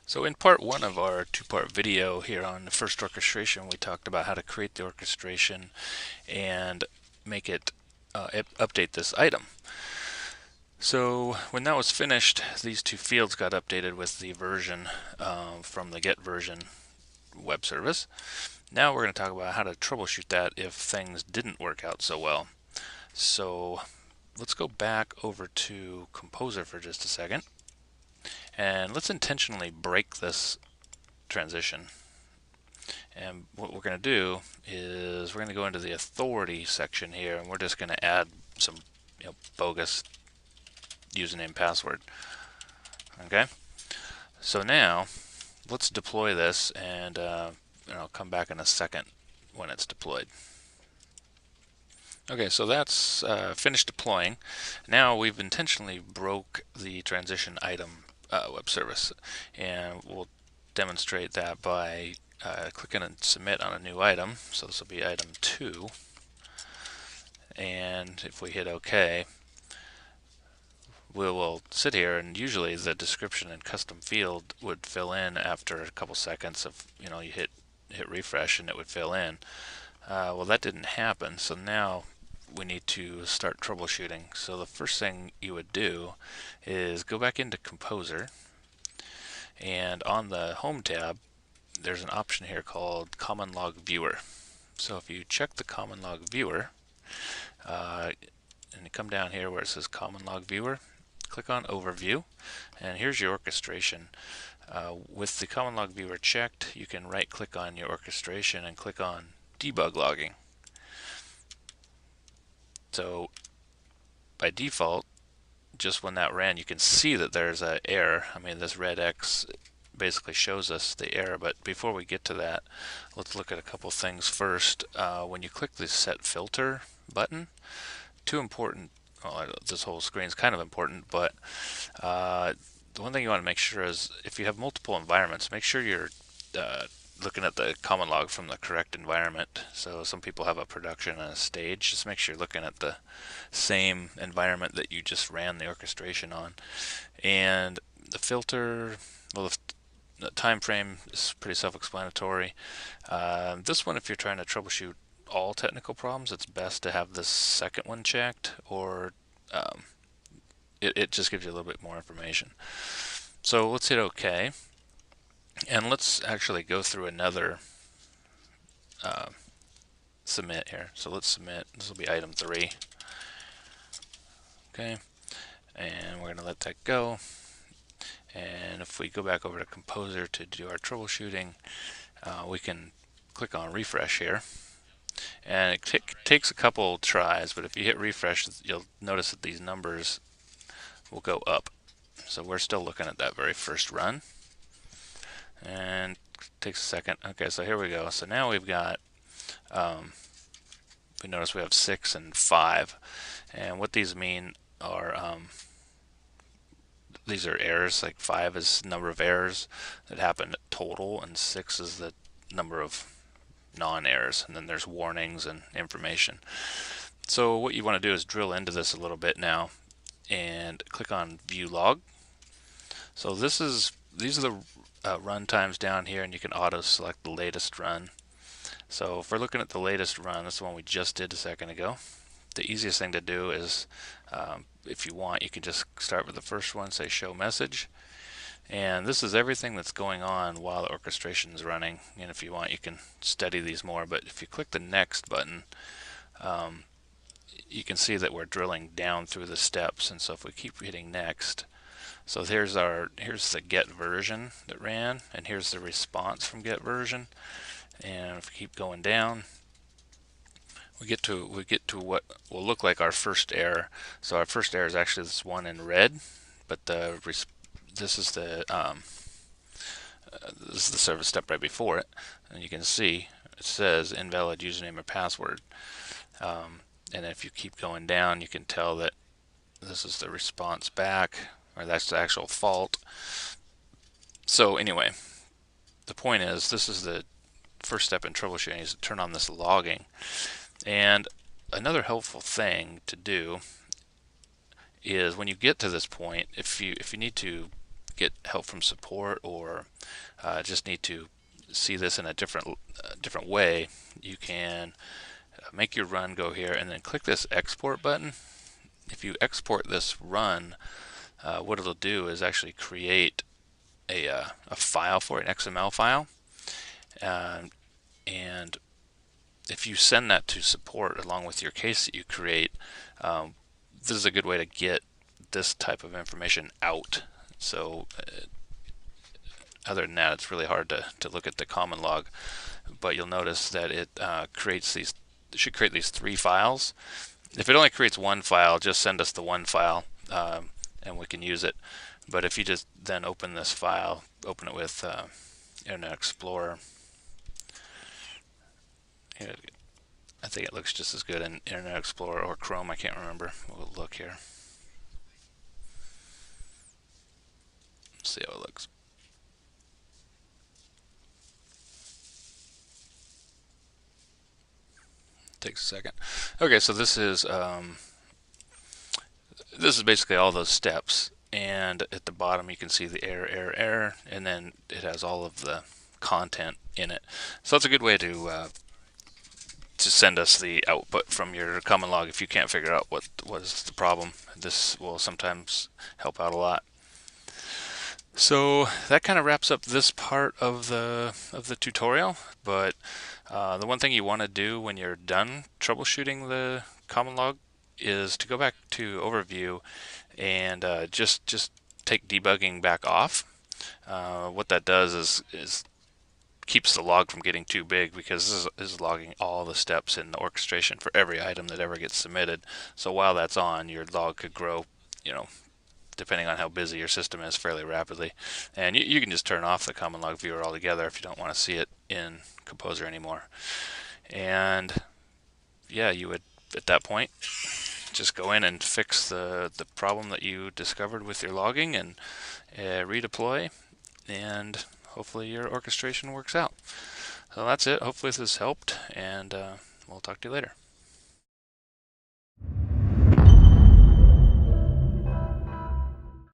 So in part one of our two-part video here on the first orchestration, we talked about how to create the orchestration and make it update this item. So when that was finished, these two fields got updated with the version from the get version web service. Now we're going to talk about how to troubleshoot that if things didn't work out so well. So let's go back over to Composer for just a second, and let's intentionally break this transition. And what we're going to do is we're going to go into the authority section here, and we're just going to add some bogus username password. Okay, so now let's deploy this, and I'll come back in a second when it's deployed. Okay, so that's finished deploying. Now we've intentionally broke the transition item web service, and we'll demonstrate that by clicking and submit on a new item. So this will be item 2, and if we hit OK, we will sit here, and usually the description and custom field would fill in after a couple seconds of you hit refresh and it would fill in. Well, that didn't happen, so now we need to start troubleshooting. So the first thing you would do is go back into Composer, and on the Home tab there's an option here called Common Log Viewer. So if you check the Common Log Viewer and you come down here where it says Common Log Viewer, click on Overview, and here's your orchestration. With the Common Log Viewer checked, you can right click on your orchestration and click on Debug Logging. So by default, just when that ran, you can see that there's an error. I mean, this red X basically shows us the error, but before we get to that, let's look at a couple things first. When you click the Set Filter button, two important, well, this whole screen is kind of important, but the one thing you want to make sure is if you have multiple environments, make sure you're looking at the common log from the correct environment. So some people have a production and a stage. Just make sure you're looking at the same environment that you just ran the orchestration on. And the filter, well, the time frame is pretty self-explanatory. This one, if you're trying to troubleshoot all technical problems, it's best to have this second one checked, or it just gives you a little bit more information. So let's hit OK. And let's actually go through another submit here. So let's submit. This will be item 3. Okay, and we're going to let that go. And if we go back over to Composer to do our troubleshooting, we can click on refresh here. And it takes a couple tries, but if you hit refresh, you'll notice that these numbers will go up. So we're still looking at that very first run. And it takes a second. Okay, so here we go. So now we've got, we notice we have 6 and 5. And what these mean are, these are errors. Like 5 is number of errors that happened total, and 6 is the number of non-errors. And then there's warnings and information. So what you want to do is drill into this a little bit now and click on View Log. So these are the run times down here, and you can auto select the latest run. So if we're looking at the latest run, that's the one we just did a second ago. The easiest thing to do is, if you want, you can just start with the first one, say show message, and this is everything that's going on while the orchestration is running. And if you want, you can study these more, but if you click the next button, you can see that we're drilling down through the steps. And so if we keep hitting next, so here's the get version that ran, and here's the response from get version. And if we keep going down, we get to what will look like our first error. So our first error is actually this one in red, but this is the service step right before it, and you can see it says invalid username or password. And if you keep going down, you can tell that this is the response back, or that's the actual fault. So anyway, the point is, this is the first step in troubleshooting, is to turn on this logging. And another helpful thing to do is when you get to this point, if you need to get help from support, or just need to see this in a different way, you can make your run, go here, and then click this export button. If you export this run, what it'll do is actually create a file for it, an XML file, and if you send that to support along with your case that you create, this is a good way to get this type of information out. So other than that, it's really hard to look at the common log, but you'll notice that it should create these 3 files. If it only creates 1 file, just send us the 1 file, and we can use it. But if you just then open this file, open it with Internet Explorer, I think it looks just as good in Internet Explorer or Chrome, I can't remember. We'll look here. Let's see how it looks. Takes a second. Okay, so this is basically all those steps, and at the bottom you can see the error, and then it has all of the content in it. So that's a good way to send us the output from your common log if you can't figure out what is the problem. This will sometimes help out a lot. So that kind of wraps up this part of the tutorial, but the one thing you want to do when you're done troubleshooting the common log is to go back to overview and just take debugging back off. What that does is keeps the log from getting too big, because this is logging all the steps in the orchestration for every item that ever gets submitted. So while that's on, your log could grow, depending on how busy your system is, fairly rapidly. And you can just turn off the common log viewer altogether if you don't want to see it in Composer anymore. And yeah, you would at that point just go in and fix the problem that you discovered with your logging and redeploy, and hopefully your orchestration works out. So that's it. Hopefully this has helped, and we'll talk to you later.